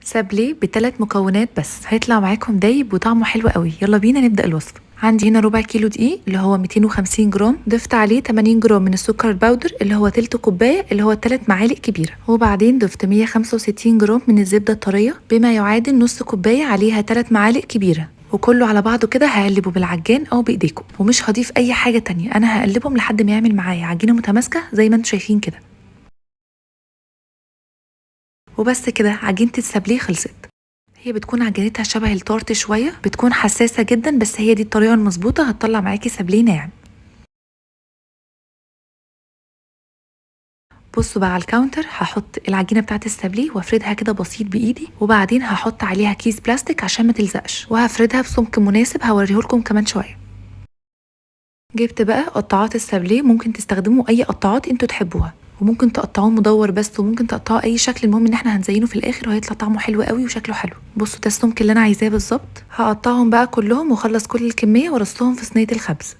سابليه ب3 مكونات بس هيطلع معاكم دايب وطعمه حلو قوي. يلا بينا نبدأ الوصفة. عندي هنا ربع كيلو دقيق اللي هو 250 جرام، ضفت عليه 80 جرام من السكر الباودر اللي هو تلت كوباية اللي هو 3 معالق كبيرة، وبعدين ضفت 165 جرام من الزبدة الطرية بما يعادل نص كوباية عليها 3 معالق كبيرة، وكله على بعضه كده هقلبه بالعجان او بايديكم، ومش هضيف اي حاجة تانية. انا هقلبهم لحد ما يعمل معايا عجينة متماسكة زي ما انتم شايفين كده. وبس كده عجينة السابليه خلصت. هي بتكون عجينتها شبه التورت شوية، بتكون حساسة جدا، بس هي دي الطريقة المظبوطة هتطلع معاكي سابليه ناعم. بصوا بقى على الكاونتر هحط العجينة بتاعت السابليه وافردها كده بسيط بايدي، وبعدين هحط عليها كيس بلاستيك عشان ما تلزقش، وهفردها بسمك مناسب هوريهولكم كمان شوية. جبت بقى قطعات السابليه، ممكن تستخدموا اي قطعات انتوا تحبوها، وممكن تقطعوه مدور بس، وممكن تقطعوه اي شكل، المهم ان احنا هنزينه في الاخر وهيطلع طعمه حلو قوي وشكله حلو. بصوا ده السمك اللي انا عايزاه بالظبط. هقطعهم بقى كلهم واخلص كل الكميه وارصهم في صينيه الخبز.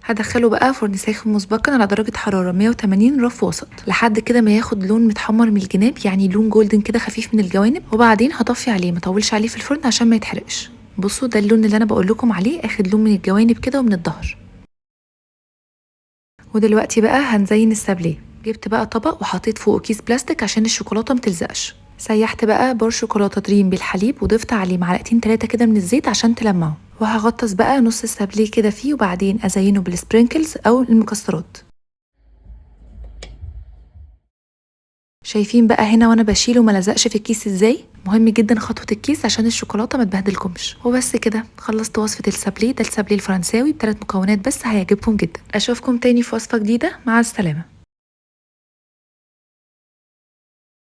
هدخله بقى فرن ساخن مسبقا على درجه حراره 180 رف وسط لحد كده ما ياخد لون متحمر من الجناب، يعني لون جولدن كده خفيف من الجوانب، وبعدين هطفي عليه، ما طولش عليه في الفرن عشان ما يتحرقش. بصوا ده اللون اللي انا بقول لكم عليه، اخد لون من الجوانب كده ومن الظهر. ودلوقتي بقى هنزين السابليه. جبت بقى طبق وحطيت فوقه كيس بلاستيك عشان الشوكولاته متلزقش. سيحت بقى بار شوكولاته دريم بالحليب وضفت عليه معلقتين 3 كده من الزيت عشان تلمعه، وهغطس بقى نص السابليه كده فيه، وبعدين ازينه بالسبرينكلز او المكسرات. شايفين بقى هنا وانا بشيله ما لزقش في الكيس ازاي؟ مهم جدا خطوه الكيس عشان الشوكولاته ما تبهدلكمش. وبس كده خلصت وصفه السابليه. ده السابليه الفرنساوي ب3 مكونات بس، هيعجبكم جدا. اشوفكم تاني في وصفه جديده، مع السلامه.